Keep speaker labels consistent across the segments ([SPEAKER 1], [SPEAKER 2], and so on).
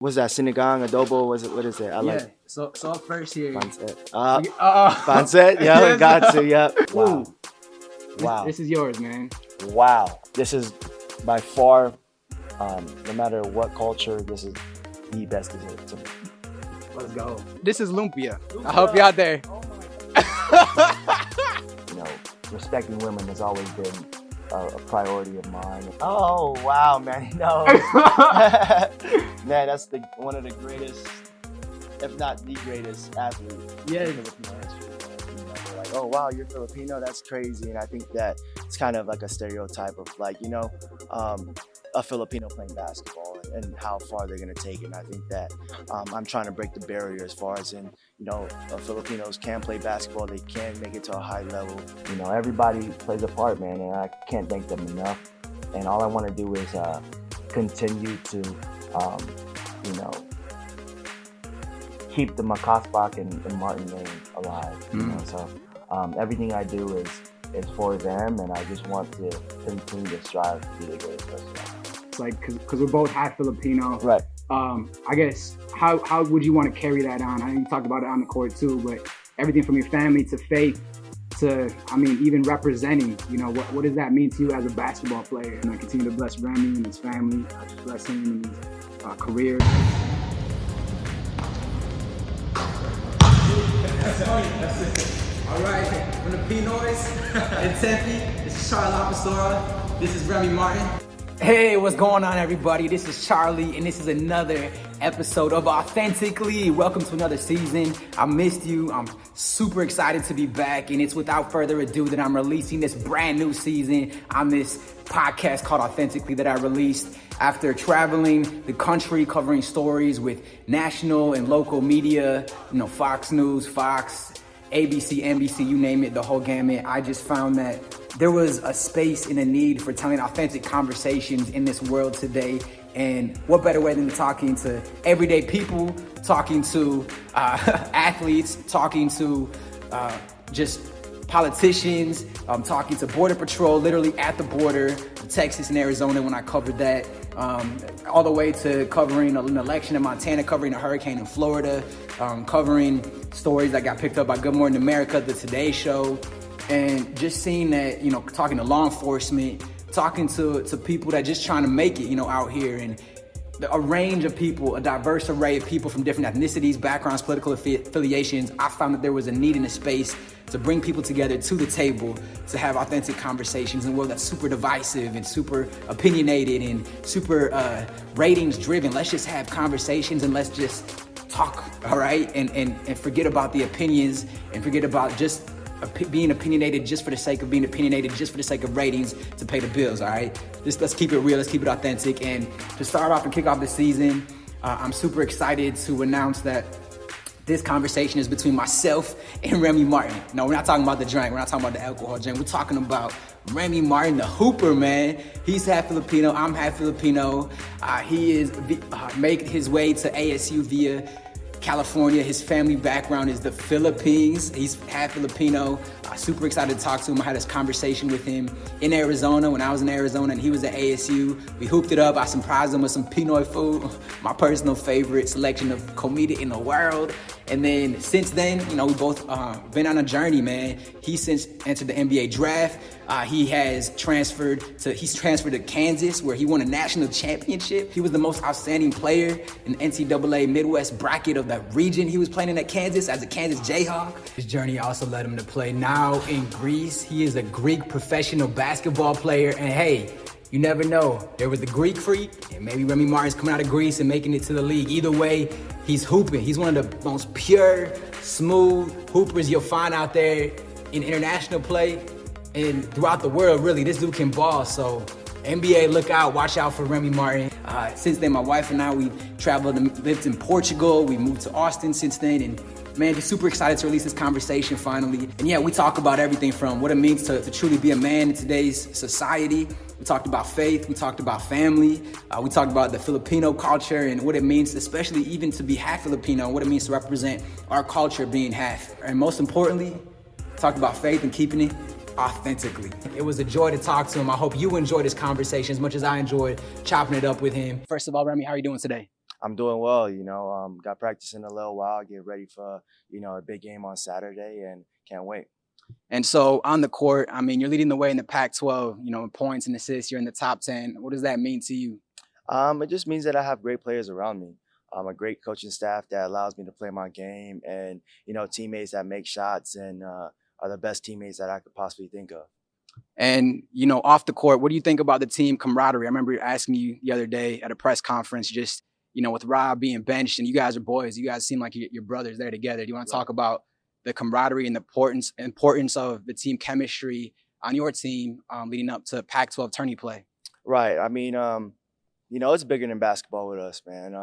[SPEAKER 1] What's that? Sinigang, adobo? What is it? I
[SPEAKER 2] Yeah.
[SPEAKER 1] like
[SPEAKER 2] So up first here.
[SPEAKER 1] pancit.
[SPEAKER 2] Pancit.
[SPEAKER 1] Yeah,
[SPEAKER 2] Yes.
[SPEAKER 1] got to. Yep. Wow.
[SPEAKER 2] Ooh.
[SPEAKER 1] Wow.
[SPEAKER 2] This is yours, man.
[SPEAKER 1] Wow. This is by far, no matter what culture, this is the best dessert to me.
[SPEAKER 2] Let's go. This is lumpia. I hope you're out there.
[SPEAKER 1] You know, respecting women has always been a priority of mine. Oh wow, man! He knows. Man, that's one of the greatest, if not the greatest athlete
[SPEAKER 2] Yeah.
[SPEAKER 1] in Filipino history. You know, they're like, oh wow, you're Filipino. That's crazy. And I think that it's kind of like a stereotype of like, a Filipino playing basketball and how far they're gonna take it. And I think that I'm trying to break the barrier as far as Filipinos can play basketball. They can make it to a high level. You know, everybody plays a part, man, and I can't thank them enough. And all I want to do is continue to, keep the Makaspak and Martin name alive. You know, so everything I do is for them, and I just want to continue to strive to be the greatest person.
[SPEAKER 2] It's like because we're both half Filipino.
[SPEAKER 1] Right.
[SPEAKER 2] I guess how would you want to carry that on? I know you talked about it on the court too, but everything from your family to faith to, even representing, what does that mean to you as a basketball player? And I continue to bless Remy and his family, just bless him and his career.
[SPEAKER 3] All right, from the Pinoys in Tempe, this is Charlie Apastora. This is Remy Martin.
[SPEAKER 4] Hey, what's going on, everybody? This is Charlie, and this is another episode of Authentically. Welcome to another season. I missed you. I'm super excited to be back, and it's without further ado that I'm releasing this brand new season on this podcast called Authentically that I released after traveling the country, covering stories with national and local media, Fox News, Fox, ABC, NBC, you name it, the whole gamut. I just found that there was a space and a need for telling authentic conversations in this world today. And what better way than talking to everyday people, talking to athletes, talking to just politicians, talking to Border Patrol, literally at the border, Texas and Arizona when I covered that, all the way to covering an election in Montana, covering a hurricane in Florida, covering stories that got picked up by Good Morning America, the Today Show, and just seeing that, talking to law enforcement, talking to people that just trying to make it, out here, and a range of people, a diverse array of people from different ethnicities, backgrounds, political affiliations. I found that there was a need in a space to bring people together to the table to have authentic conversations in a world that's super divisive and super opinionated and super ratings driven. Let's just have conversations and let's just talk, all right? And forget about the opinions and forget about just being opinionated just for the sake of being opinionated, just for the sake of ratings to pay the bills, all right? Let's keep it real, let's keep it authentic. And to start off and kick off the season, I'm super excited to announce that this conversation is between myself and Remy Martin. No, we're not talking about the drink, we're not talking about the alcohol drink, we're talking about Remy Martin, the hooper, man. He's half Filipino, I'm half Filipino. He is made his way to ASU via California. His family background is the Philippines. He's half Filipino. Super excited to talk to him. I had this conversation with him in Arizona when I was in Arizona and he was at ASU. We hooped it up. I surprised him with some Pinoy food, my personal favorite selection of comida in the world. And then since then, we both been on a journey, man. He's since entered the NBA draft. He's transferred to Kansas, where he won a national championship. He was the most outstanding player in the NCAA Midwest bracket of that region. He was playing in at Kansas as a Kansas Jayhawk. His journey also led him to play now in Greece. He is a Greek professional basketball player. And hey, you never know. There was the Greek freak, and maybe Remy Martin's coming out of Greece and making it to the league. Either way, he's hooping. He's one of the most pure, smooth hoopers you'll find out there in international play and throughout the world, really. This dude can ball. So NBA, look out, watch out for Remy Martin. Since then, my wife and I, we traveled and lived in Portugal. We moved to Austin since then, and man, just super excited to release this conversation finally. And yeah, we talk about everything from what it means to truly be a man in today's society. We talked about faith, we talked about family, we talked about the Filipino culture and what it means, especially even to be half Filipino, what it means to represent our culture being half. And most importantly, talked about faith and keeping it authentically. It was a joy to talk to him. I hope you enjoyed this conversation as much as I enjoyed chopping it up with him. First of all, Remy, how are you doing today?
[SPEAKER 1] I'm doing well. Got practice in a little while. Get ready for a big game on Saturday, and can't wait.
[SPEAKER 4] And so on the court, I mean, you're leading the way in the Pac-12, in points and assists. You're in the top 10. What does that mean to you?
[SPEAKER 1] It just means that I have great players around me. A great coaching staff that allows me to play my game, and teammates that make shots and are the best teammates that I could possibly think of.
[SPEAKER 4] And, off the court, what do you think about the team camaraderie? I remember asking you the other day at a press conference, just, with Rob being benched and you guys are boys, you guys seem like your brothers there together. Do you want to talk about the camaraderie and the importance of the team chemistry on your team leading up to Pac-12 tourney play?
[SPEAKER 1] Right. I mean, it's bigger than basketball with us, man.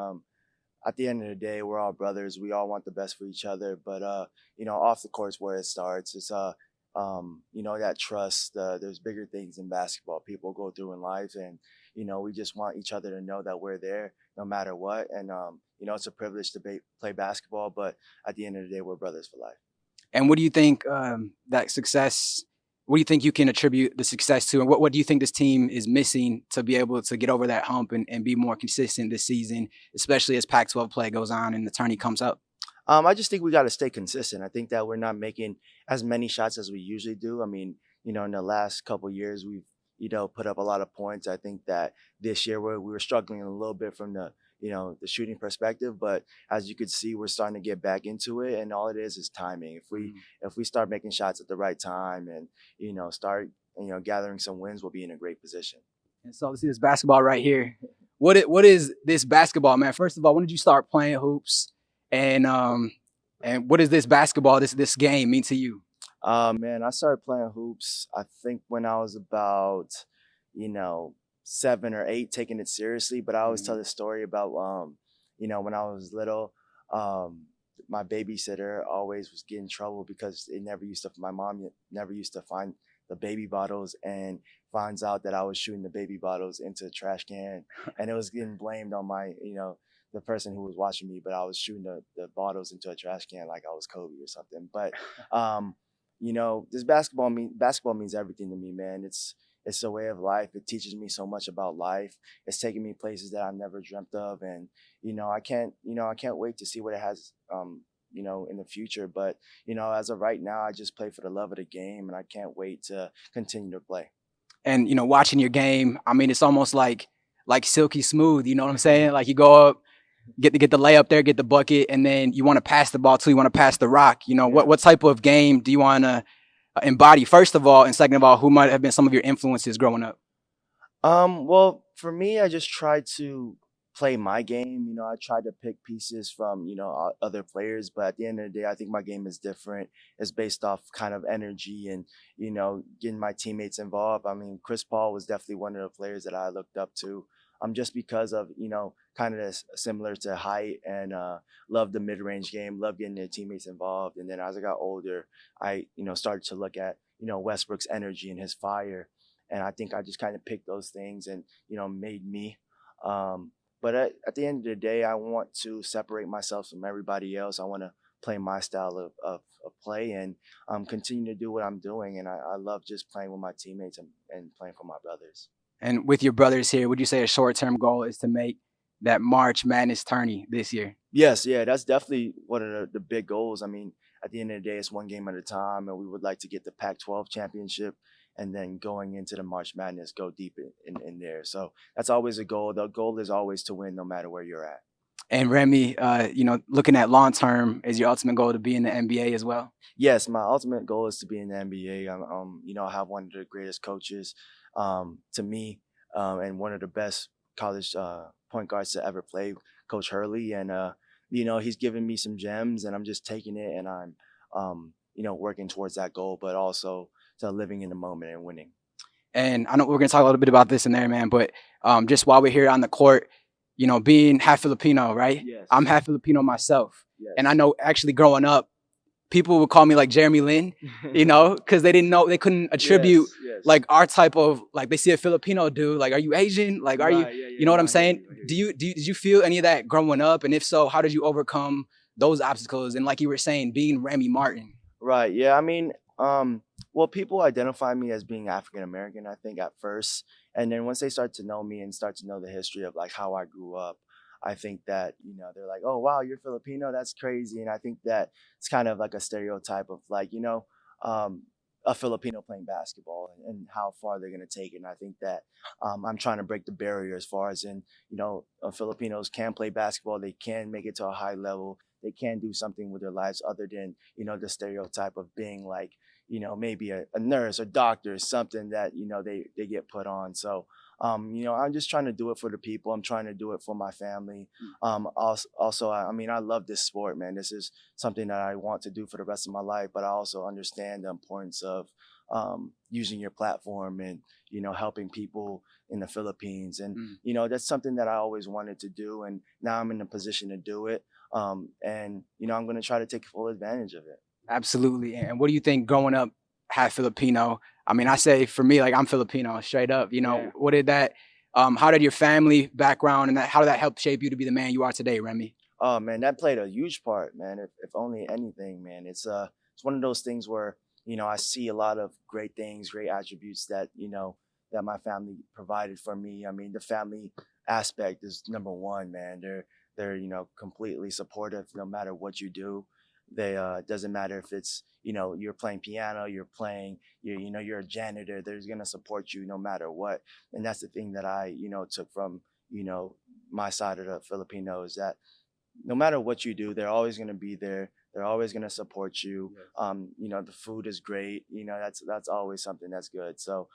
[SPEAKER 1] At the end of the day, we're all brothers. We all want the best for each other. But, off the court's where it starts. It's, that trust. There's bigger things in basketball people go through in life. And, we just want each other to know that we're there no matter what. And, it's a privilege to play basketball. But at the end of the day, we're brothers for life.
[SPEAKER 4] And what do you think what do you think you can attribute the success to? And what do you think this team is missing to be able to get over that hump and be more consistent this season, especially as Pac-12 play goes on and the tourney comes up?
[SPEAKER 1] I just think we got to stay consistent. I think that we're not making as many shots as we usually do. I mean, in the last couple of years, we've, put up a lot of points. I think that this year we were struggling a little bit from the shooting perspective, but as you could see, we're starting to get back into it, and all it is timing. If we start making shots at the right time and start gathering some wins, we'll be in a great position.
[SPEAKER 4] And so to see this basketball right here, what is this basketball, man? First of all, when did you start playing hoops, and what does this basketball, this game mean to you?
[SPEAKER 1] Man, I started playing hoops, I think when I was about 7 or 8, taking it seriously. But I always tell this story about, when I was little, my babysitter always was getting in trouble because my mom never used to find the baby bottles, and finds out that I was shooting the baby bottles into a trash can, and it was getting blamed on the person who was watching me, but I was shooting the bottles into a trash can like I was Kobe or something. But, this basketball means everything to me, man. It's a way of life. It teaches me so much about life. It's taken me places that I've never dreamt of. And, I can't wait to see what it has, in the future. But, as of right now, I just play for the love of the game, and I can't wait to continue to play.
[SPEAKER 4] And, watching your game, I mean, it's almost like silky smooth, you know what I'm saying? Like you go up, get the layup there, get the bucket, and then you want to pass the ball too. You want to pass the rock. What type of game do you want to embody, first of all, and second of all, who might have been some of your influences growing up?
[SPEAKER 1] Well, for me, I just tried to play my game. I tried to pick pieces from, other players, but at the end of the day, I think my game is different. It's based off kind of energy and, getting my teammates involved. I mean, Chris Paul was definitely one of the players that I looked up to. Just because of, kind of similar to height, and love the mid-range game, love getting their teammates involved. And then as I got older, I, started to look at, Westbrook's energy and his fire. And I think I just kind of picked those things and, made me. But at the end of the day, I want to separate myself from everybody else. I want to play my style of play and continue to do what I'm doing. And I love just playing with my teammates and playing for my brothers.
[SPEAKER 4] And with your brothers here, would you say a short-term goal is to make that March Madness tourney this year?
[SPEAKER 1] Yes, yeah, that's definitely one of the big goals. I mean, at the end of the day, it's one game at a time, and we would like to get the Pac-12 championship, and then going into the March Madness, go deep in there. So that's always a goal. The goal is always to win no matter where you're at.
[SPEAKER 4] And Remy, looking at long-term, is your ultimate goal to be in the NBA as well?
[SPEAKER 1] Yes, my ultimate goal is to be in the NBA. I have one of the greatest coaches to me, and one of the best college point guards to ever play, Coach Hurley. And, he's given me some gems, and I'm just taking it, and I'm, working towards that goal, but also to living in the moment and winning.
[SPEAKER 4] And I know we're going to talk a little bit about this in there, man, but just while we're here on the court, being half Filipino, right?
[SPEAKER 1] Yes.
[SPEAKER 4] I'm half Filipino myself.
[SPEAKER 1] Yes.
[SPEAKER 4] And I know actually growing up, people would call me like Jeremy Lin, because they didn't know, they couldn't attribute like our type of, like they see a Filipino dude, like, are you Asian? Like, are you know what I'm saying? Did you feel any of that growing up? And if so, how did you overcome those obstacles? And like you were saying, being Remy Martin.
[SPEAKER 1] Right. Yeah. I mean, well, people identify me as being African-American, I think, at first. And then once they start to know me and start to know the history of like how I grew up, I think that, they're like, oh, wow, you're Filipino. That's crazy. And I think that it's kind of like a stereotype of like, a Filipino playing basketball and how far they're going to take it. And I think that I'm trying to break the barrier as far as Filipinos can play basketball. They can make it to a high level. They can do something with their lives other than, the stereotype of being like, maybe a nurse or doctor or something that, they get put on. So, I'm just trying to do it for the people. I'm trying to do it for my family. Also, I love this sport, man. This is something that I want to do for the rest of my life, but I also understand the importance of using your platform and, helping people in the Philippines. And, that's something that I always wanted to do. And now I'm in a position to do it. And, I'm going to try to take full advantage of it.
[SPEAKER 2] Absolutely. And what do you think growing up half Filipino? I mean, I say for me, like I'm Filipino straight up, What did that, how did your family background and how did that help shape you to be the man you are today, Remy?
[SPEAKER 1] Oh man, that played a huge part, man. If only anything, man, it's one of those things where, I see a lot of great things, great attributes that, that my family provided for me. I mean, the family aspect is number one, man. They're completely supportive no matter what you do. They doesn't matter if it's you're playing piano, you're a janitor. They're gonna support you no matter what, and that's the thing that I took from my side of the Filipinos, that no matter what you do, they're always gonna be there. They're always gonna support you. Yes. The food is great. That's always something that's good. So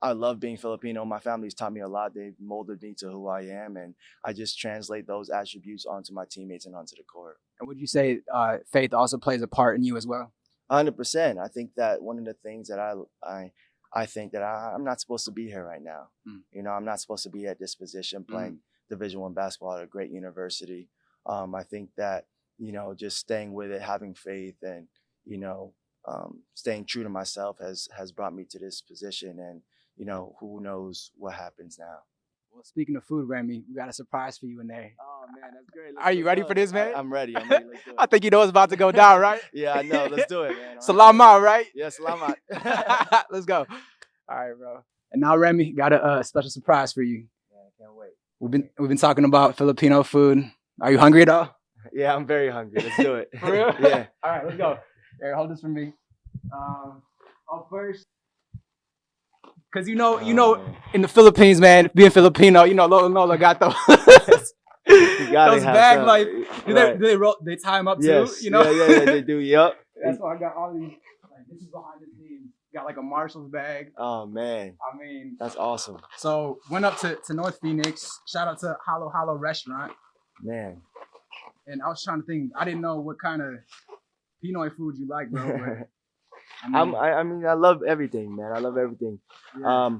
[SPEAKER 1] I love being Filipino. My family's taught me a lot. They've molded me to who I am, and I just translate those attributes onto my teammates and onto the court.
[SPEAKER 2] And would you say faith also plays a part in you as well?
[SPEAKER 1] 100%. I think that one of the things that I think that I'm not supposed to be here right now. I'm not supposed to be at this position playing Division I basketball at a great university. I think that, just staying with it, having faith, and, staying true to myself has brought me to this position. And, who knows what happens now.
[SPEAKER 2] Well, speaking of food, Remy, we got a surprise for you in there.
[SPEAKER 1] Oh, man, that's great.
[SPEAKER 2] Are you ready for this, man?
[SPEAKER 1] I'm ready. Let's do it.
[SPEAKER 2] I think you know it's about to go down, right?
[SPEAKER 1] Yeah, I know. Let's do it, man.
[SPEAKER 2] Salamat, right?
[SPEAKER 1] Yeah, salamat.
[SPEAKER 2] Let's go. All right, bro. And now, Remy, got a special surprise for you.
[SPEAKER 1] Yeah, I can't wait.
[SPEAKER 2] We've been talking about Filipino food. Are you hungry at all?
[SPEAKER 1] Yeah, I'm very hungry. Let's do it.
[SPEAKER 2] For real?
[SPEAKER 1] Yeah.
[SPEAKER 2] All right, let's go. Here, hold this for me. First, because in the Philippines, man, being Filipino, Lola got those those bag like they tie them up
[SPEAKER 1] yes.
[SPEAKER 2] too,
[SPEAKER 1] Yeah, they do. Yep.
[SPEAKER 2] That's why I got all these. Like, this is behind the scenes. Got like a Marshall's bag.
[SPEAKER 1] Oh man.
[SPEAKER 2] I mean,
[SPEAKER 1] that's awesome.
[SPEAKER 2] So went up to North Phoenix. Shout out to Halo Restaurant.
[SPEAKER 1] Man.
[SPEAKER 2] And I was trying to think. I didn't know what kind of Pinoy food you like, bro. But,
[SPEAKER 1] I love everything, man. I love everything. Yeah.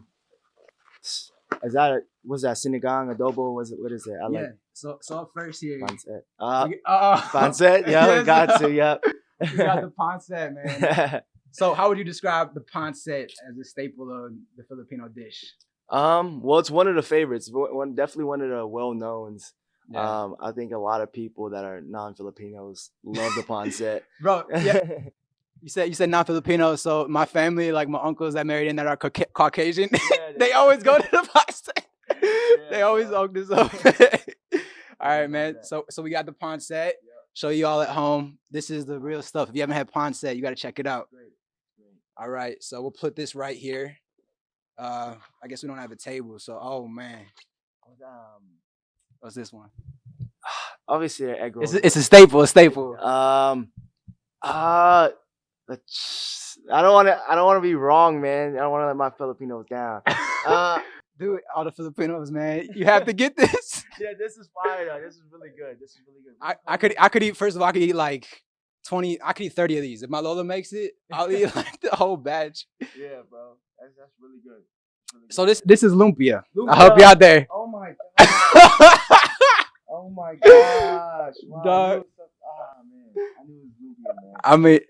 [SPEAKER 1] Was that sinigang, adobo? What is it?
[SPEAKER 2] Like. So up first here.
[SPEAKER 1] Pancet. Pancet. Yeah, yes. Got to. Yep.
[SPEAKER 2] We got the pancet, man. So how would you describe the pancet as a staple of the Filipino dish?
[SPEAKER 1] Well, it's one of the favorites. Definitely one of the well-knowns.
[SPEAKER 2] Yeah.
[SPEAKER 1] I think a lot of people that are non-Filipinos love the pancet.
[SPEAKER 2] Bro, yeah. You said non-Filipino, so my family, like my uncles that married in that are Caucasian, they always go to the pancet. They always hook this up. All right, man. So we got the pancet. Show you all at home. This is the real stuff. If you haven't had pancet, you got to check it out. Great. All right, so we'll put this right here. I guess we don't have a table, so oh man. What's this one?
[SPEAKER 1] Obviously, egg roll.
[SPEAKER 2] It's a staple.
[SPEAKER 1] I don't want to be wrong, man. I don't want to let my Filipinos down.
[SPEAKER 2] Dude, all the Filipinos, man, you have to get this.
[SPEAKER 1] Yeah, this is fire, though. This is really good.
[SPEAKER 2] I could eat. First of all, I could eat like 20. I could eat 30 of these. If my Lola makes it, I'll eat like the whole batch.
[SPEAKER 1] Yeah, bro, that's really good. Really good.
[SPEAKER 2] So this is lumpia. I hope you're out there.
[SPEAKER 1] Oh my god. Oh my gosh. Wow.
[SPEAKER 2] Dog.
[SPEAKER 1] Man. I knew it was lumpia, man.
[SPEAKER 2] I mean,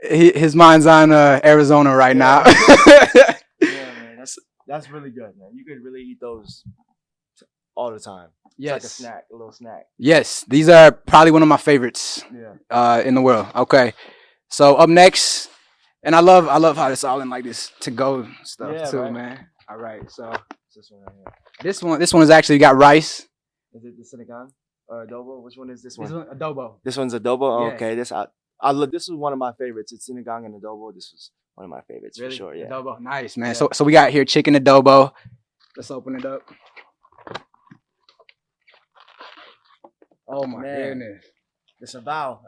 [SPEAKER 2] his mind's on Arizona right now.
[SPEAKER 1] Yeah, man. That's really good, man. You could really eat those all the time.
[SPEAKER 2] Yes.
[SPEAKER 1] It's like a little snack.
[SPEAKER 2] Yes, these are probably one of my favorites.
[SPEAKER 1] Yeah.
[SPEAKER 2] In the world. Okay, so up next, and I love how it's all in like this to go stuff too, right? Man. All right, so
[SPEAKER 1] this one right here.
[SPEAKER 2] This one is actually got rice.
[SPEAKER 1] Is it the sinigang? or adobo? Which one is this
[SPEAKER 2] This
[SPEAKER 1] one?
[SPEAKER 2] one, adobo.
[SPEAKER 1] This one's adobo. Oh,
[SPEAKER 2] Yeah.
[SPEAKER 1] okay, I love. This was one of my favorites. It's sinigang and adobo. This was one of my favorites for sure. Yeah.
[SPEAKER 2] Adobo. Nice, man.
[SPEAKER 1] Yeah.
[SPEAKER 2] So we got here chicken adobo. Let's open it up. Oh my
[SPEAKER 1] Man.
[SPEAKER 2] goodness.
[SPEAKER 1] It's a vow.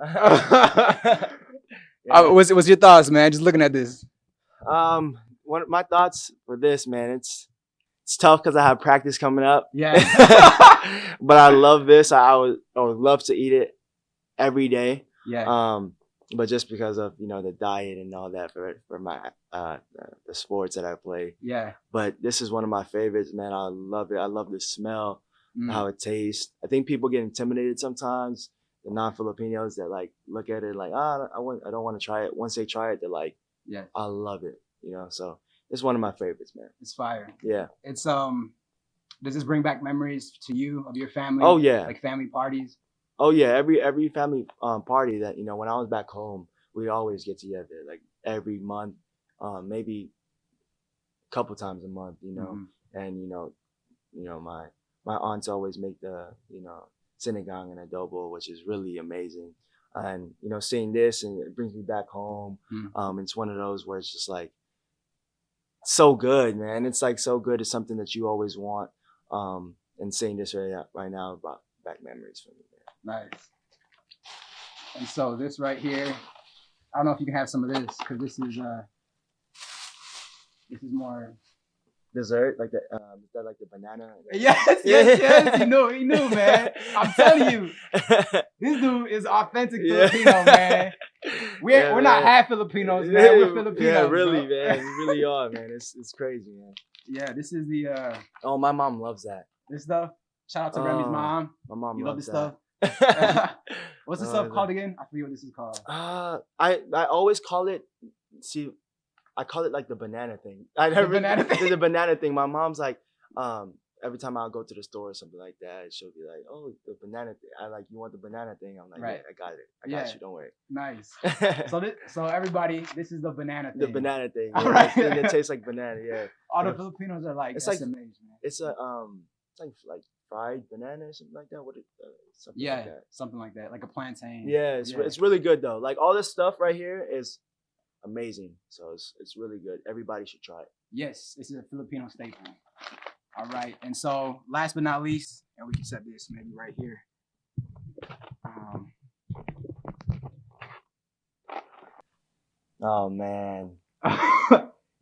[SPEAKER 2] What's your thoughts, man? Just looking at this.
[SPEAKER 1] One of my thoughts for this, man. It's tough because I have practice coming up.
[SPEAKER 2] Yeah.
[SPEAKER 1] But I love this. I would love to eat it every day.
[SPEAKER 2] Yeah.
[SPEAKER 1] But just because of the diet and all that for my the sports that I play.
[SPEAKER 2] Yeah.
[SPEAKER 1] But this is one of my favorites, man. I love it. I love the smell, how it tastes. I think people get intimidated sometimes. The non-Filipinos that like look at it like, I don't want to try it. Once they try it, they're like,
[SPEAKER 2] Yeah.
[SPEAKER 1] I love it. So it's one of my favorites, man.
[SPEAKER 2] It's fire.
[SPEAKER 1] Yeah.
[SPEAKER 2] It's does this bring back memories to you of your family?
[SPEAKER 1] Oh yeah.
[SPEAKER 2] Like family parties?
[SPEAKER 1] Oh yeah. Every family party that when I was back home, we always get together like every month, maybe a couple times a month. And my aunts always make the sinigang and adobo, which is really amazing. And seeing this and it brings me back home. It's one of those where it's just like so good, man. It's like so good. It's something that you always want. And seeing this right now brought back memories for me, man.
[SPEAKER 2] Nice. And so this right here, I don't know if you can have some of this because this is more
[SPEAKER 1] Dessert, like is that like the banana?
[SPEAKER 2] Yes. He knew, man. I'm telling you, this dude is authentic Filipino, man. We're not half Filipinos, man. We're Filipinos.
[SPEAKER 1] Yeah, really,
[SPEAKER 2] bro.
[SPEAKER 1] man. We really are, man. It's crazy, man.
[SPEAKER 2] Yeah, this is the
[SPEAKER 1] Oh, my mom loves that.
[SPEAKER 2] this stuff. Shout out to Remy's mom.
[SPEAKER 1] My mom
[SPEAKER 2] You love this
[SPEAKER 1] loves
[SPEAKER 2] stuff? What's this
[SPEAKER 1] Oh,
[SPEAKER 2] stuff
[SPEAKER 1] yeah.
[SPEAKER 2] called again? I forget what this is called.
[SPEAKER 1] I always call it. I call it like the banana thing.
[SPEAKER 2] banana thing?
[SPEAKER 1] The banana thing. My mom's like, every time I go to the store or something like that, she'll be like, "Oh, the banana thing." You want the banana thing? I'm like,
[SPEAKER 2] Right.
[SPEAKER 1] "Yeah, I got it. I got you. Don't worry."
[SPEAKER 2] Nice. So everybody, this is the banana thing.
[SPEAKER 1] The banana thing.
[SPEAKER 2] All
[SPEAKER 1] Yeah,
[SPEAKER 2] right.
[SPEAKER 1] it tastes like banana. Yeah.
[SPEAKER 2] All the Filipinos are like,
[SPEAKER 1] It's
[SPEAKER 2] that's
[SPEAKER 1] like-
[SPEAKER 2] amazing, man.
[SPEAKER 1] It's like fried banana or something like that. Something
[SPEAKER 2] Yeah,
[SPEAKER 1] like that.
[SPEAKER 2] something like that, like a plantain.
[SPEAKER 1] Yeah, it's really good though. Like all this stuff right here is amazing. So it's really good. Everybody should try it.
[SPEAKER 2] Yes, this is a Filipino staple. All right, and so last but not least, and we can set this maybe right here.
[SPEAKER 1] Oh man.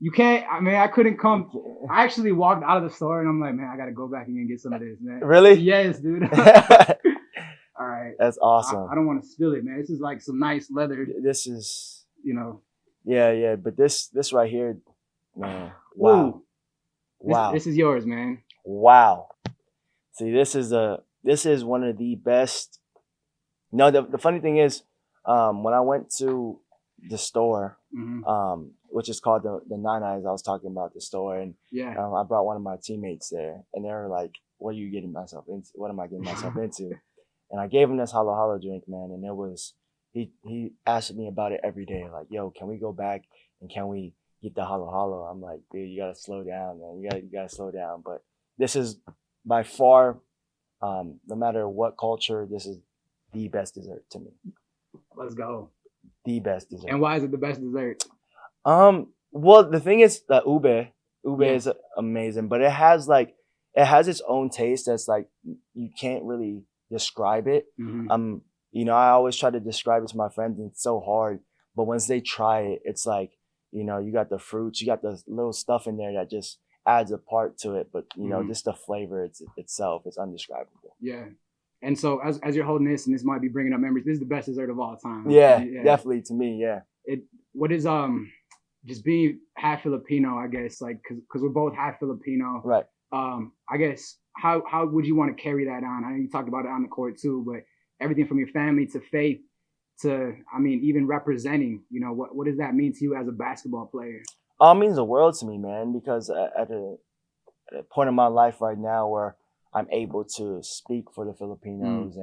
[SPEAKER 2] You can't. I mean, I couldn't come. I actually walked out of the store and I'm like, man, I gotta go back and get some of this, man.
[SPEAKER 1] Really?
[SPEAKER 2] Yes, dude. All right.
[SPEAKER 1] That's awesome.
[SPEAKER 2] I don't want to spill it, man. This is like some nice leather.
[SPEAKER 1] This is
[SPEAKER 2] Yeah.
[SPEAKER 1] But this right here, man. Wow.
[SPEAKER 2] Ooh,
[SPEAKER 1] Wow.
[SPEAKER 2] This is yours, man.
[SPEAKER 1] Wow. See, this is one of the best. No, the funny thing is, when I went to the store,
[SPEAKER 2] Mm-hmm.
[SPEAKER 1] which is called the Nine Eyes, I was talking about the store, and
[SPEAKER 2] Yeah.
[SPEAKER 1] I brought one of my teammates there, and they were like, "What are you getting myself into? What am I getting myself into?" And I gave him this halo halo drink, man, and it was he asked me about it every day, like, "Yo, can we go back and can we get the halo halo?" I'm like, "Dude, you gotta slow down, man. You gotta slow down." But this is by far, no matter what culture, this is the best dessert to me.
[SPEAKER 2] Let's go.
[SPEAKER 1] The best dessert.
[SPEAKER 2] And why is it the best dessert?
[SPEAKER 1] Well, the thing is that ube
[SPEAKER 2] Yeah.
[SPEAKER 1] is amazing, but it has its own taste that's like you can't really describe it.
[SPEAKER 2] Mhm.
[SPEAKER 1] I always try to describe it to my friends, and it's so hard. But once they try it, it's like, you got the fruits, you got the little stuff in there that just adds a part to it. But just the flavor itself is undescribable.
[SPEAKER 2] Yeah. And so as you're holding this, and this might be bringing up memories, this is the best dessert of all time.
[SPEAKER 1] Yeah, definitely to me. Yeah.
[SPEAKER 2] What is just being half Filipino, I guess, like because we're both half Filipino.
[SPEAKER 1] Right.
[SPEAKER 2] I guess how would you want to carry that on? I know you talked about it on the court too, but everything from your family to faith to, even representing, what does that mean to you as a basketball player?
[SPEAKER 1] It means the world to me, man, because at a point in my life right now where I'm able to speak for the Filipinos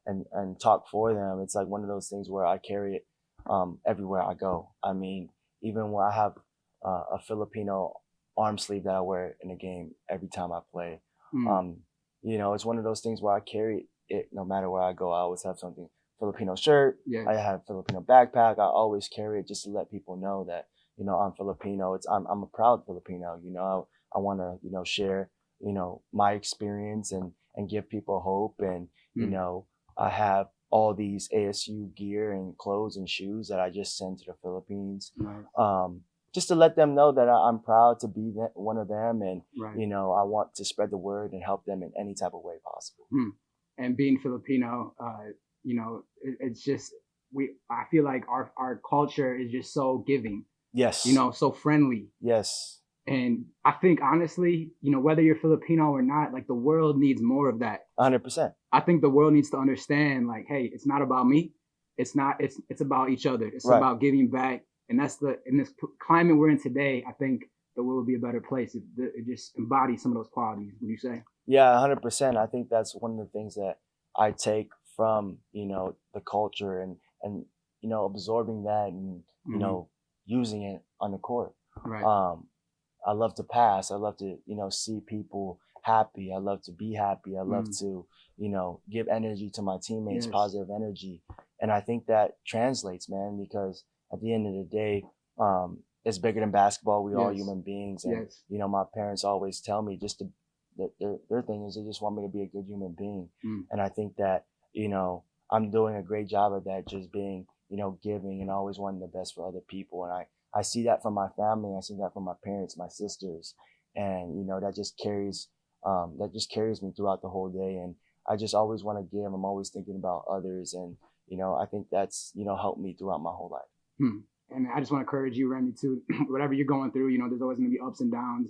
[SPEAKER 1] and talk for them, it's like one of those things where I carry it everywhere I go. Even when I have a Filipino arm sleeve that I wear in a game every time I play, it's one of those things where I carry it it. No matter where I go, I always have something Filipino shirt.
[SPEAKER 2] Yes.
[SPEAKER 1] I have Filipino backpack. I always carry it just to let people know that, you know, I'm Filipino. I'm a proud Filipino. You know, I want to, you know, share, you know, my experience and give people hope. And, you know, I have all these ASU gear and clothes and shoes that I just send to the Philippines.
[SPEAKER 2] Right.
[SPEAKER 1] Just to let them know that I'm proud to be one of them. And,
[SPEAKER 2] Right.
[SPEAKER 1] you know, I want to spread the word and help them in any type of way possible.
[SPEAKER 2] And being Filipino, you know, it's just, I feel like our culture is just so giving,
[SPEAKER 1] Yes.
[SPEAKER 2] you know, so friendly.
[SPEAKER 1] Yes.
[SPEAKER 2] And I think honestly, you know, whether you're Filipino or not, like the world needs more of that.
[SPEAKER 1] 100%.
[SPEAKER 2] I think the world needs to understand, like, hey, it's not about me. It's not. It's about each other. It's
[SPEAKER 1] Right.
[SPEAKER 2] about giving back. And that's in this climate we're in today, I think the world would be a better place if it just embodies some of those qualities. Would you say?
[SPEAKER 1] Yeah, 100%. I think that's one of the things that I take from, you know, the culture and you know, absorbing that and, you know, using it on the court.
[SPEAKER 2] Right.
[SPEAKER 1] I love to pass. I love to, you know, see people happy. I love to be happy. I love to, you know, give energy to my teammates,
[SPEAKER 2] Yes.
[SPEAKER 1] positive energy. And I think that translates, man, because at the end of the day, it's bigger than basketball. We all
[SPEAKER 2] Yes.
[SPEAKER 1] human beings. And,
[SPEAKER 2] Yes.
[SPEAKER 1] you know, my parents always tell me just to, their thing is they just want me to be a good human being. And I think that, you know, I'm doing a great job of that, just being, you know, giving and always wanting the best for other people. And I see that from my family. I see that from my parents, my sisters. And, you know, that just carries me throughout the whole day. And I just always want to give. I'm always thinking about others. And, you know, I think that's, you know, helped me throughout my whole life.
[SPEAKER 2] And I just want to encourage you, Remy, too. Whatever you're going through, you know, there's always going to be ups and downs,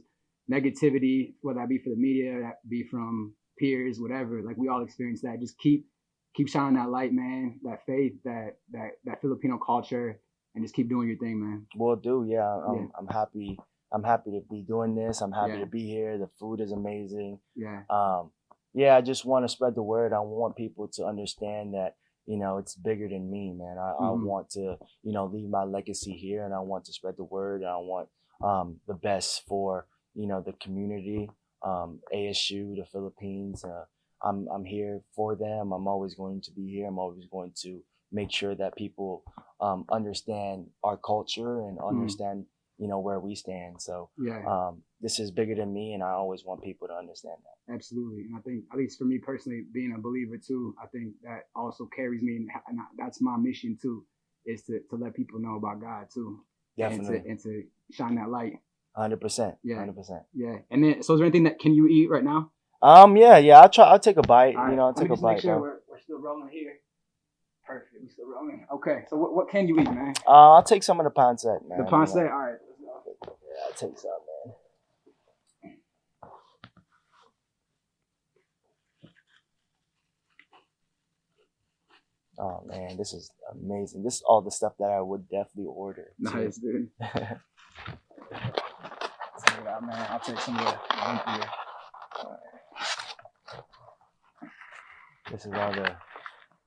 [SPEAKER 2] negativity, whether that be for the media, that be from peers, whatever. Like we all experience that. Just keep shining that light, man. That faith, that Filipino culture, and just keep doing your thing, man.
[SPEAKER 1] Will do. Yeah. I'm happy. I'm happy to be doing this. I'm happy
[SPEAKER 2] Yeah.
[SPEAKER 1] to be here. The food is amazing.
[SPEAKER 2] Yeah.
[SPEAKER 1] Yeah, I just want to spread the word. I want people to understand that, you know, it's bigger than me, man. I want to, you know, leave my legacy here, and I want to spread the word, and I want the best for, you know, the community, ASU, the Philippines. I'm here for them. I'm always going to be here. I'm always going to make sure that people understand our culture and understand, you know, where we stand. So
[SPEAKER 2] Yeah.
[SPEAKER 1] this is bigger than me, and I always want people to understand that.
[SPEAKER 2] Absolutely. And I think, at least for me personally, being a believer too, I think that also carries me, and that's my mission too, is to let people know about God too.
[SPEAKER 1] Definitely.
[SPEAKER 2] And to shine that light.
[SPEAKER 1] 100%.
[SPEAKER 2] Yeah.
[SPEAKER 1] 100%.
[SPEAKER 2] Yeah. And then, so is there anything that can you eat right now?
[SPEAKER 1] Yeah. I'll take a bite.
[SPEAKER 2] All right.
[SPEAKER 1] You know, I'll
[SPEAKER 2] Let me
[SPEAKER 1] take a
[SPEAKER 2] just make
[SPEAKER 1] bite.
[SPEAKER 2] sure
[SPEAKER 1] Bro.
[SPEAKER 2] we're still rolling here. Perfect. We're still rolling. Okay. So what can you eat, man?
[SPEAKER 1] I'll take some of the pancetta, man.
[SPEAKER 2] The pancetta?
[SPEAKER 1] You know.
[SPEAKER 2] All right.
[SPEAKER 1] Yeah, I'll take some, man. Oh man, this is amazing. This is all the stuff that I would definitely order.
[SPEAKER 2] Nice, dude.
[SPEAKER 1] Check it out, man. I'll take some of the lumpia. This is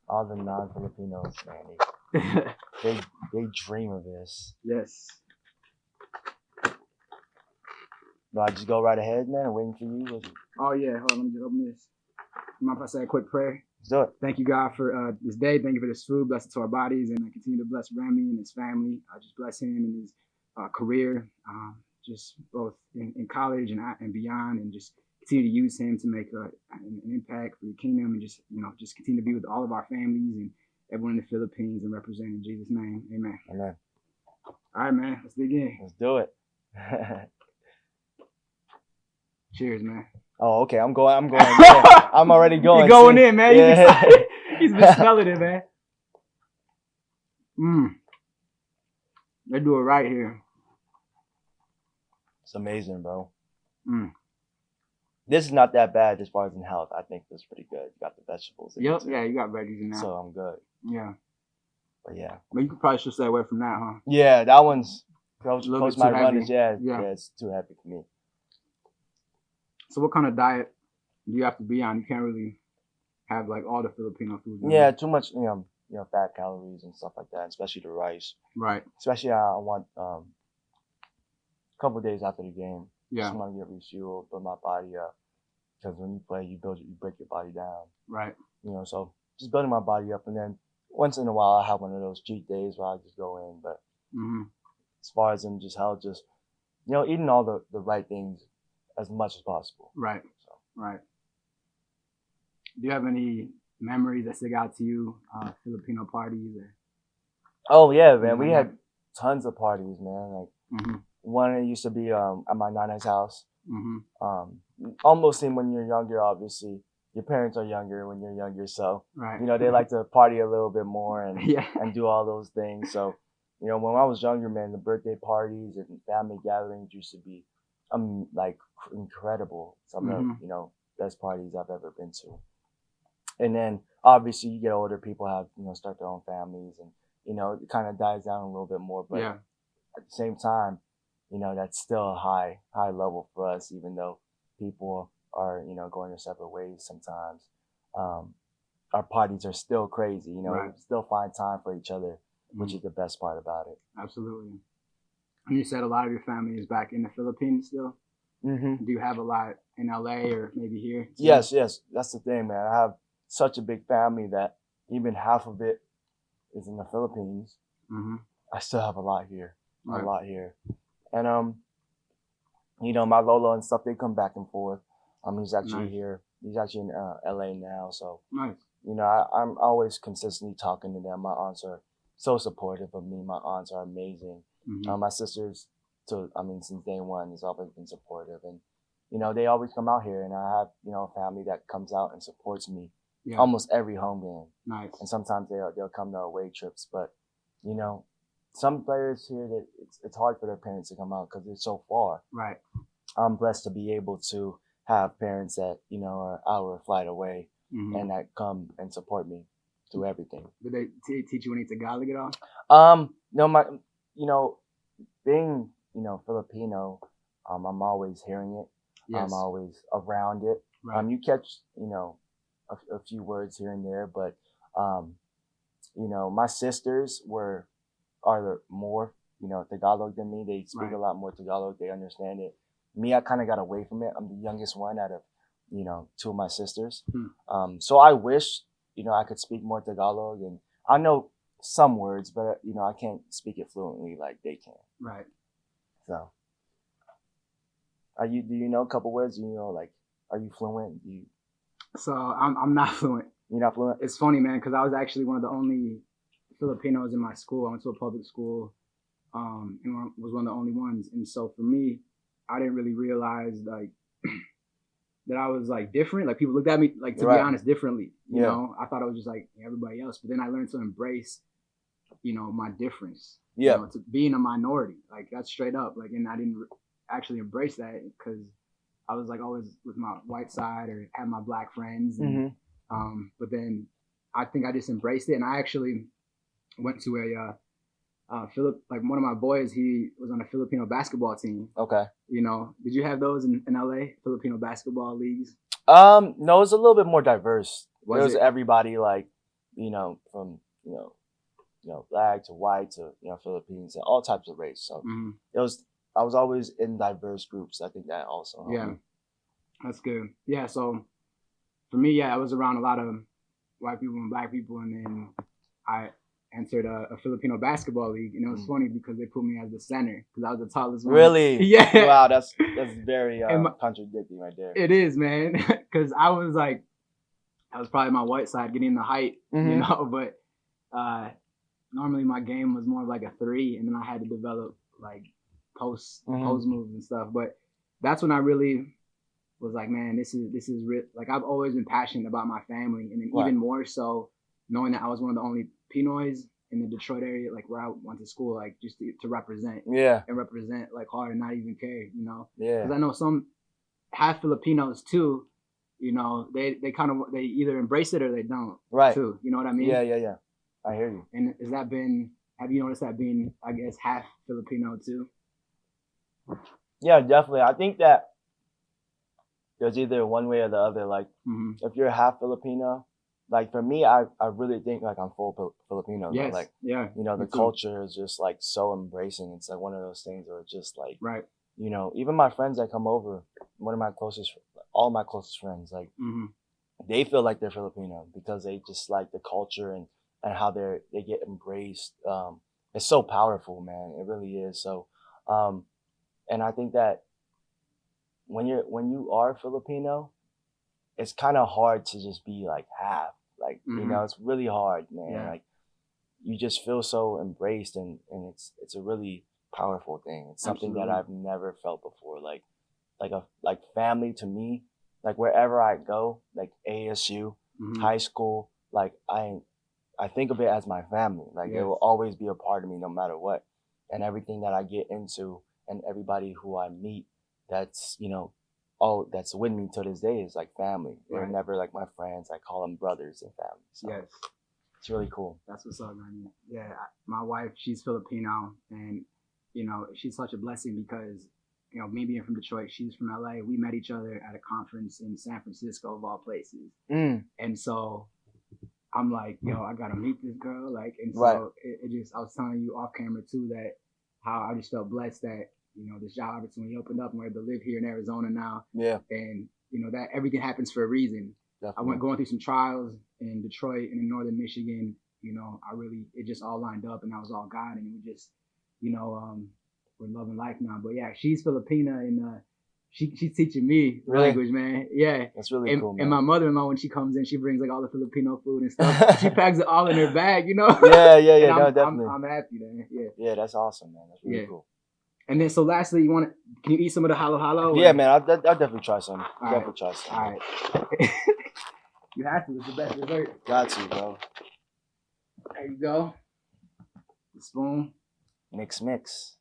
[SPEAKER 1] all the non-Filipinos, man. They dream of this.
[SPEAKER 2] Yes.
[SPEAKER 1] Do I just go right ahead, man? I'm waiting for you.
[SPEAKER 2] Oh yeah. Hold on. Let me just open this. Mind if I say a quick prayer?
[SPEAKER 1] Let's do it.
[SPEAKER 2] Thank you, God, for this day. Thank you for this food. Bless it to our bodies, and I continue to bless Remy and his family. I just bless him and his career, just both in college and beyond, and just continue to use him to make an impact for the kingdom, and just continue to be with all of our families and everyone in the Philippines and represent in Jesus' name. Amen.
[SPEAKER 1] Amen.
[SPEAKER 2] All right, man. Let's dig in.
[SPEAKER 1] Let's do it.
[SPEAKER 2] Cheers, man.
[SPEAKER 1] Oh, okay. I'm going. Yeah, I'm already going.
[SPEAKER 2] You're going in, man.
[SPEAKER 1] Yeah.
[SPEAKER 2] He's excited. He's been smelling it, man. They do it right here.
[SPEAKER 1] It's amazing, bro.
[SPEAKER 2] Mm.
[SPEAKER 1] This is not that bad as far as in health. I think this is pretty good. You got the vegetables. in it,
[SPEAKER 2] Yep.
[SPEAKER 1] too.
[SPEAKER 2] Yeah, you got veggies in that.
[SPEAKER 1] So I'm good.
[SPEAKER 2] Yeah.
[SPEAKER 1] But yeah.
[SPEAKER 2] But you could probably should stay away from that, huh?
[SPEAKER 1] Yeah, that one's
[SPEAKER 2] A little
[SPEAKER 1] post
[SPEAKER 2] bit
[SPEAKER 1] my
[SPEAKER 2] too
[SPEAKER 1] run
[SPEAKER 2] heavy.
[SPEAKER 1] is yeah,
[SPEAKER 2] Yeah.
[SPEAKER 1] it's too heavy for me.
[SPEAKER 2] So what kind of diet do you have to be on? You can't really have like all the Filipino foods.
[SPEAKER 1] Yeah, too much, fat calories and stuff like that, especially the rice.
[SPEAKER 2] Right.
[SPEAKER 1] Especially I want a couple days after the game.
[SPEAKER 2] Yeah.
[SPEAKER 1] Just want to get refueled, build my body up. Because when you play, you break your body down.
[SPEAKER 2] Right.
[SPEAKER 1] so just building my body up. And then once in a while, I have one of those cheat days where I just go in. But as far as in just health, just, eating all the right things as much as possible.
[SPEAKER 2] Right.
[SPEAKER 1] So.
[SPEAKER 2] Right. Do you have any memories that stick out to you, Filipino parties? Or?
[SPEAKER 1] Oh, yeah, man. We had tons of parties, man. Like, one used to be at my nana's house. Almost same when you're younger, obviously. Your parents are younger when you're younger, so they like to party a little bit more and and do all those things. So, when I was younger, man, the birthday parties and family gatherings used to be like incredible. Some of the best parties I've ever been to. And then obviously you get older, people have start their own families, and it kind of dies down a little bit more. But at the same time, that's still a high level for us, even though people are, going their separate ways sometimes. Our parties are still crazy, we still find time for each other, which is the best part about it.
[SPEAKER 2] Absolutely. And you said a lot of your family is back in the Philippines still? Do you have a lot in LA or maybe here too?
[SPEAKER 1] Yes. That's the thing, man. I have such a big family that even half of it is in the Philippines. I still have a lot here. And, my Lolo and stuff, they come back and forth. He's actually here. He's actually in LA now. So, I'm always consistently talking to them. My aunts are so supportive of me. My aunts are amazing. My sisters, since day one, has always been supportive. And, they always come out here. And I have, a family that comes out and supports me almost every home game. And sometimes they'll come to away trips. But, some players here, that it's hard for their parents to come out because they're so far. Right. I'm blessed to be able to have parents that, are an hour flight away and that come and support me through everything.
[SPEAKER 2] Did they teach you any Tagalog at all?
[SPEAKER 1] No, being, Filipino, I'm always hearing it. Yes. I'm always around it. Right. You catch, a few words here and there, but, my sisters are more, Tagalog than me. They speak a lot more Tagalog. They understand it. Me, I kind of got away from it. I'm the youngest one out of, two of my sisters. So I wish, I could speak more Tagalog, and I know some words, but, I can't speak it fluently like they can. Right. So, do you know a couple words? Are you fluent?
[SPEAKER 2] So I'm not fluent.
[SPEAKER 1] You're not fluent?
[SPEAKER 2] It's funny, man, because I was actually one of the only Filipinos in my school. I went to a public school, and was one of the only ones. And so for me, I didn't really realize that I was different. Like people looked at me to be honest, differently. You know, I thought I was just like everybody else. But then I learned to embrace, my difference. Yeah. To being a minority, that's straight up. And I didn't actually embrace that because I was always with my white side or had my black friends. And, but then I think I just embraced it, and I actually went to one of my boys, he was on a Filipino basketball team. Okay. Did you have those in LA, Filipino basketball leagues?
[SPEAKER 1] No, it was a little bit more diverse. There was everybody from, black to white to, Philippines and all types of race. So I was always in diverse groups. I think that also helped me.
[SPEAKER 2] That's good. Yeah. So for me, I was around a lot of white people and black people, and then I entered a Filipino baskall league, and it was funny because they put me as the center because I was the tallest one.
[SPEAKER 1] Really?
[SPEAKER 2] Yeah.
[SPEAKER 1] Wow, that's very contradicting right there.
[SPEAKER 2] It is, man, because I was probably my white side getting the height, but normally my game was more like a 3, and then I had to develop post moves and stuff. But that's when I really was like, man, this is real. I've always been passionate about my family, and then even more so knowing that I was one of the only Pinoys in the Detroit area, where I went to school, just to represent. Yeah. And represent hard and not even care, Yeah. Because I know some half Filipinos too, they either embrace it or they don't. Right. Too. You know what I mean?
[SPEAKER 1] Yeah. I hear you.
[SPEAKER 2] And have you noticed that being, I guess, half Filipino too?
[SPEAKER 1] Yeah, definitely. I think that there's either one way or the other. If you're half Filipino, for me, I really think I'm full Filipino.
[SPEAKER 2] Yes.
[SPEAKER 1] The culture is just so embracing. It's one of those things where it's just right. Even my friends that come over, all my closest friends, they feel like they're Filipino because they just like the culture and how they get embraced. It's so powerful, man. It really is. So, and I think that when you are Filipino, it's kind of hard to just be like half. Like, you know, it's really hard, man.
[SPEAKER 2] Yeah.
[SPEAKER 1] Like, you just feel so embraced, and it's a really powerful thing. It's something that I've never felt before. Like family to me, like wherever I go, like ASU, high school, like I think of it as my family. Like it will always be a part of me no matter what. And everything that I get into and everybody who I meet that's, you know, all that's with me to this day is like family. They're never like my friends. I call them brothers and family. So it's really cool.
[SPEAKER 2] That's what's up, man. Yeah, my wife, she's Filipino, and you know, she's such a blessing because, you know, me being from Detroit, she's from LA. We met each other at a conference in San Francisco, of all places. And so I'm like, yo, I gotta meet this girl. Like, and so it just, I was telling you off camera too that how I just felt blessed that, you know, this job opportunity opened up and we're able to live here in Arizona now.
[SPEAKER 1] Yeah.
[SPEAKER 2] And, you know, that everything happens for a reason.
[SPEAKER 1] Definitely.
[SPEAKER 2] I went going through some trials in Detroit and in northern Michigan. You know, it just all lined up and that was all God. And we just, you know, we're loving life now. But yeah, she's Filipina and she's teaching me language, man. Yeah.
[SPEAKER 1] That's really cool, man.
[SPEAKER 2] And my mother-in-law, when she comes in, she brings like all the Filipino food and stuff. She packs it all in her bag, you know?
[SPEAKER 1] Yeah. No, definitely.
[SPEAKER 2] I'm happy then. Yeah.
[SPEAKER 1] Yeah, that's awesome, man. That's really cool.
[SPEAKER 2] And then, so lastly, can you eat some of the halo halo?
[SPEAKER 1] Yeah, man, I'll definitely try some.
[SPEAKER 2] All right. You have to. It's the best dessert.
[SPEAKER 1] Got to, bro.
[SPEAKER 2] There you go. The spoon.
[SPEAKER 1] Mix.
[SPEAKER 2] Mix,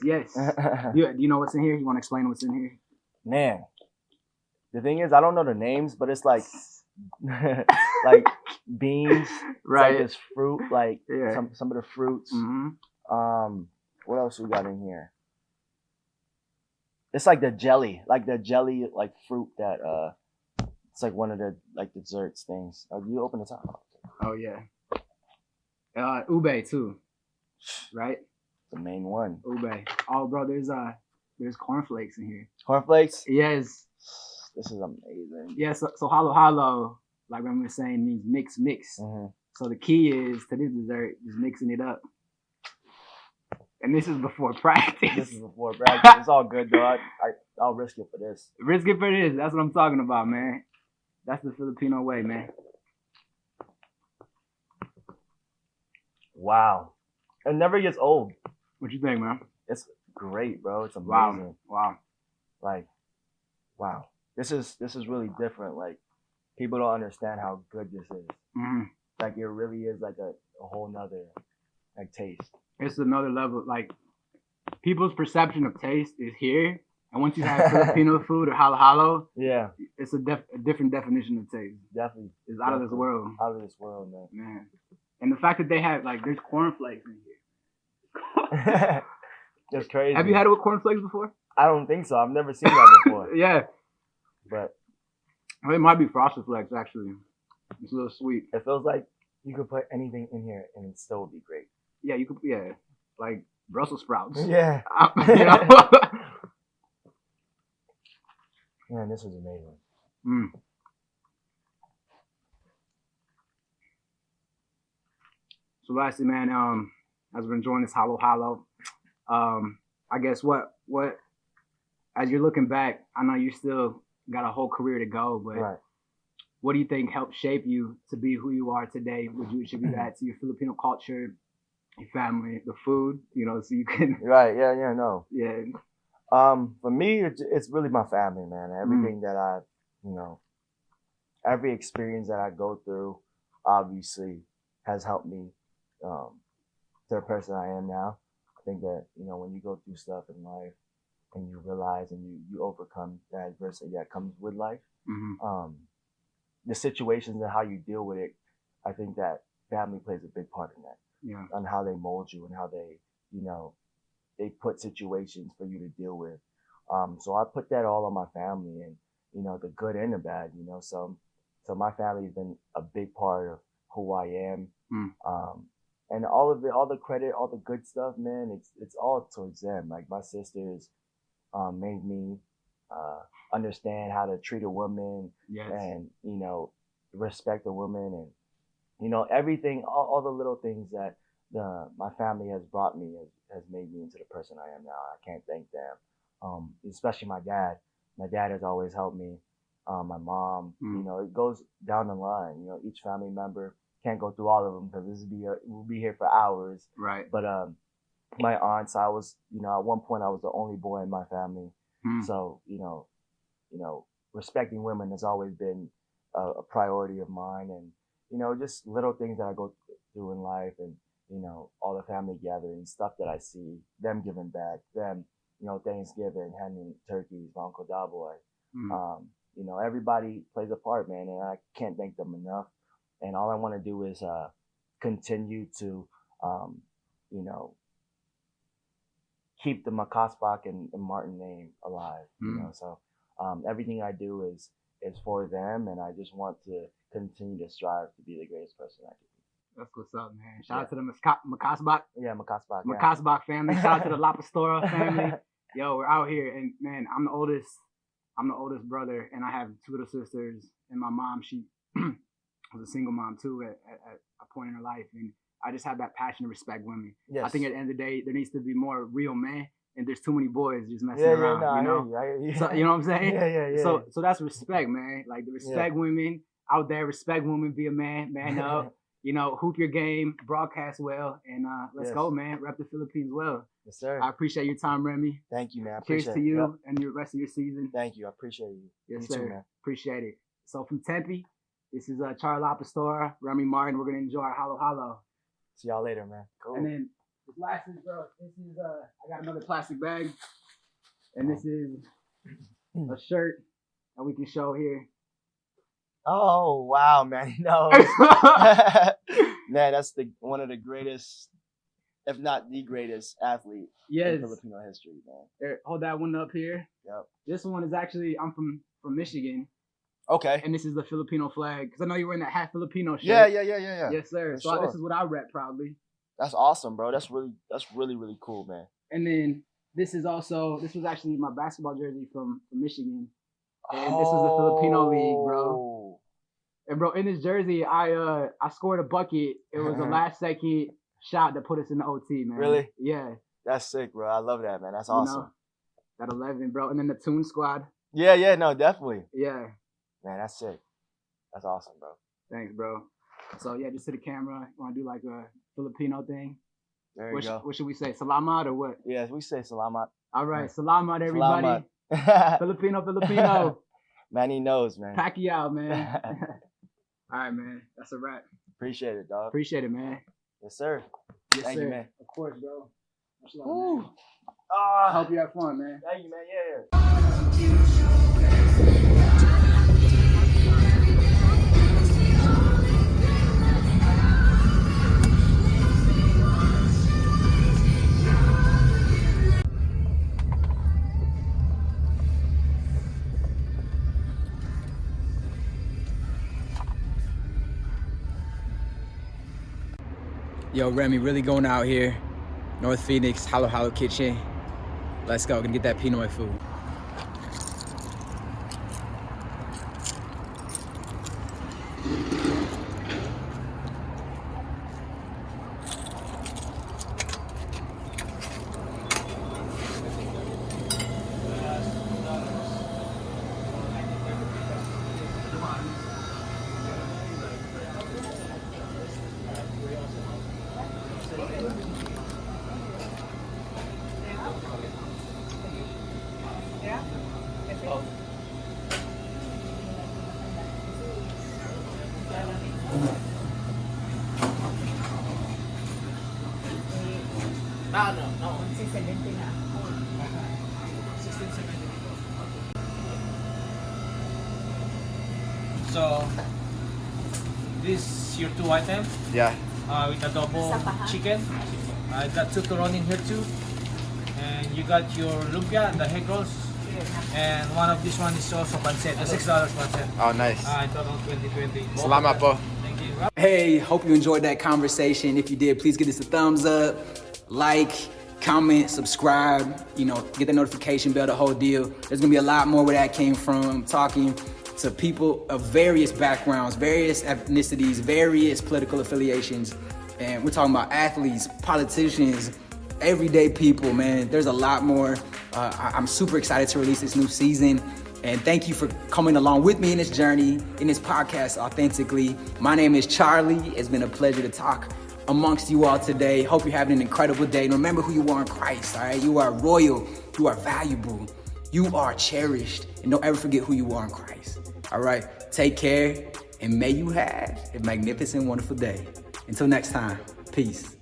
[SPEAKER 2] yes. Do you know what's in here? You want to explain what's in here?
[SPEAKER 1] Man, the thing is, I don't know the names, but it's like, like beans.
[SPEAKER 2] Right.
[SPEAKER 1] It's like this fruit, like some of the fruits. What else we got in here? It's like the jelly, like fruit that it's like one of the like desserts things. You open the top.
[SPEAKER 2] Oh yeah. Ube too, right?
[SPEAKER 1] The main one.
[SPEAKER 2] Ube. Oh, bro, there's cornflakes in here.
[SPEAKER 1] Cornflakes?
[SPEAKER 2] Yes.
[SPEAKER 1] This is amazing.
[SPEAKER 2] Yeah. So halo halo, like Remy was saying, means mix. So the key is to this dessert is mixing it up. And this is before practice.
[SPEAKER 1] It's all good, though. I'll risk it for this.
[SPEAKER 2] Risk it for this. That's what I'm talking about, man. That's the Filipino way, man.
[SPEAKER 1] Wow. It never gets old.
[SPEAKER 2] What you think, man?
[SPEAKER 1] It's great, bro. It's amazing.
[SPEAKER 2] Wow.
[SPEAKER 1] Like, wow. This is really different. Like, people don't understand how good this is. Like, it really is like a whole nother like taste.
[SPEAKER 2] It's another level. Like, people's perception of taste is here, and once you have Filipino food or halo halo, it's a different definition of taste.
[SPEAKER 1] Definitely,
[SPEAKER 2] it's out of this world.
[SPEAKER 1] Out of this world,
[SPEAKER 2] man. And the fact that they have like there's cornflakes in here.
[SPEAKER 1] It's crazy.
[SPEAKER 2] Have you had it with cornflakes before?
[SPEAKER 1] I don't think so. I've never seen that before.
[SPEAKER 2] Yeah,
[SPEAKER 1] but
[SPEAKER 2] it might be Frosted Flakes actually. It's a little sweet.
[SPEAKER 1] It feels like you could put anything in here and it still would be great.
[SPEAKER 2] Yeah, you could. Yeah, like Brussels sprouts.
[SPEAKER 1] Yeah.
[SPEAKER 2] You know?
[SPEAKER 1] Man, this is amazing.
[SPEAKER 2] So lastly, man, as we're enjoying this halo halo, I guess what as you're looking back, I know you still got a whole career to go, but what do you think helped shape you to be who you are today? Would you attribute that to your Filipino culture, your family, the food, you know, so you can...
[SPEAKER 1] Right, no.
[SPEAKER 2] Yeah.
[SPEAKER 1] For me, it's really my family, man. Everything that I, you know, every experience that I go through, obviously, has helped me to the person I am now. I think that, you know, when you go through stuff in life and you realize and you overcome the adversity that comes with life, the situations and how you deal with it, I think that family plays a big part in that.
[SPEAKER 2] Yeah.
[SPEAKER 1] On how they mold you and how they, you know, they put situations for you to deal with. So I put that all on my family and, you know, the good and the bad, you know, so my family has been a big part of who I am. And all of it, all the credit, all the good stuff, man, it's all towards them. Like my sisters, made me understand how to treat a woman
[SPEAKER 2] Yes.
[SPEAKER 1] and, respect a woman and, everything, all the little things that my family has brought me has made me into the person I am now. I can't thank them. Especially my dad. My dad has always helped me. My mom, it goes down the line. Each family member, can't go through all of them because we'll be here for hours.
[SPEAKER 2] Right.
[SPEAKER 1] But my aunts, I was, at one point I was the only boy in my family. So, respecting women has always been a priority of mine, and just little things that I go through in life, and all the family gatherings, stuff that I see, them giving back, them, Thanksgiving, handing turkeys, my Uncle Daboy. Everybody plays a part, man, and I can't thank them enough. And all I want to do is continue to, keep the Makasbak and Martin name alive. So everything I do is for them, and I just want to continue to strive to be the greatest person I can be.
[SPEAKER 2] That's what's up, man. Shout out to the Makasbak.
[SPEAKER 1] Yeah, Makasbak.
[SPEAKER 2] Makasbak family. Shout out to the La Pastora family. Yo, we're out here, and man, I'm the oldest brother, and I have 2 little sisters, and my mom, she was a single mom too at a point in her life, and I just have that passion to respect women.
[SPEAKER 1] Yes.
[SPEAKER 2] I think at the end of the day, there needs to be more real men, and there's too many boys just messing around.
[SPEAKER 1] I hear you.
[SPEAKER 2] So, you know what I'm saying?
[SPEAKER 1] Yeah.
[SPEAKER 2] So that's respect, man. Like, to respect women out there, respect women, be a man up. Hoop your game, broadcast well, and let's go, man. Rep the Philippines well.
[SPEAKER 1] Yes, sir.
[SPEAKER 2] I appreciate your time, Remy.
[SPEAKER 1] Thank you, man. I
[SPEAKER 2] Cheers
[SPEAKER 1] appreciate
[SPEAKER 2] to
[SPEAKER 1] it.
[SPEAKER 2] you
[SPEAKER 1] Yep.
[SPEAKER 2] and your rest of your season.
[SPEAKER 1] Thank you. I appreciate you.
[SPEAKER 2] Yes,
[SPEAKER 1] you
[SPEAKER 2] sir.
[SPEAKER 1] too, man.
[SPEAKER 2] Appreciate it. So from Tempe, this is Charlie La Pastora, Remy Martin. We're gonna enjoy our Halo Halo.
[SPEAKER 1] See y'all later, man. Cool.
[SPEAKER 2] And then this last is, bro. This is I got another plastic bag, and this is a shirt that we can show here.
[SPEAKER 1] Oh wow, man! No, man, that's one of the greatest, if not the greatest athlete in Filipino history, man.
[SPEAKER 2] Here, hold that one up here.
[SPEAKER 1] Yep.
[SPEAKER 2] This one is actually, I'm from Michigan,
[SPEAKER 1] Okay.
[SPEAKER 2] and this is the Filipino flag because I know you're wearing that half-Filipino shirt.
[SPEAKER 1] Yeah.
[SPEAKER 2] Yes, sir.
[SPEAKER 1] For
[SPEAKER 2] So
[SPEAKER 1] sure.
[SPEAKER 2] this is what I rep proudly.
[SPEAKER 1] That's awesome, bro. That's really cool, man.
[SPEAKER 2] And then this was actually my basketball jersey from Michigan. And this is the Filipino League, bro. And bro, in this jersey, I scored a bucket. It was the last second shot that put us in the OT, man.
[SPEAKER 1] Really?
[SPEAKER 2] Yeah.
[SPEAKER 1] That's sick, bro. I love that, man. That's awesome.
[SPEAKER 2] That 11, bro. And then the Toon Squad.
[SPEAKER 1] Yeah, no, definitely.
[SPEAKER 2] Yeah.
[SPEAKER 1] Man, that's sick. That's awesome, bro.
[SPEAKER 2] Thanks, bro. So yeah, just to the camera. You want to do like a Filipino thing?
[SPEAKER 1] There you go.
[SPEAKER 2] What should we say? Salamat or what?
[SPEAKER 1] Yeah, we say salamat.
[SPEAKER 2] All right, salamat, everybody.
[SPEAKER 1] Salamat.
[SPEAKER 2] Filipino.
[SPEAKER 1] Man, he knows, man.
[SPEAKER 2] Pacquiao, man. All right, man. That's a wrap.
[SPEAKER 1] Appreciate it, dog.
[SPEAKER 2] Appreciate it, man.
[SPEAKER 1] Yes, sir.
[SPEAKER 2] Yes,
[SPEAKER 1] Thank
[SPEAKER 2] sir.
[SPEAKER 1] you, man.
[SPEAKER 2] Of course, bro. Much love,
[SPEAKER 1] Woo.
[SPEAKER 2] man. I hope you have fun, man.
[SPEAKER 1] Thank you, man. Yeah.
[SPEAKER 4] Yo, Remy, really going out here. North Phoenix, Halo Halo Kitchen. Let's go, gonna get that Pinoy food.
[SPEAKER 3] So, this is your 2 items
[SPEAKER 1] Yeah.
[SPEAKER 3] with adobo chicken. I got 2 turon in here too. And you got your lumpia and the egg rolls. And one of this one is also pancit, $6 pancit.
[SPEAKER 1] Oh, nice.
[SPEAKER 3] Total 2020.
[SPEAKER 1] Salamat po.
[SPEAKER 3] Thank you.
[SPEAKER 4] Hey, hope you enjoyed that conversation. If you did, please give us a thumbs up, like, comment, subscribe, get the notification bell, the whole deal. There's gonna be a lot more where that came from, talking to people of various backgrounds, various ethnicities, various political affiliations. And we're talking about athletes, politicians, everyday people, man. There's a lot more. I'm super excited to release this new season. And thank you for coming along with me in this journey, in this podcast, Authentically. My name is Charlie. It's been a pleasure to talk amongst you all today. Hope you're having an incredible day. And remember who you are in Christ, all right? You are royal. You are valuable. You are cherished. And don't ever forget who you are in Christ, all right? Take care, and may you have a magnificent, wonderful day. Until next time, peace.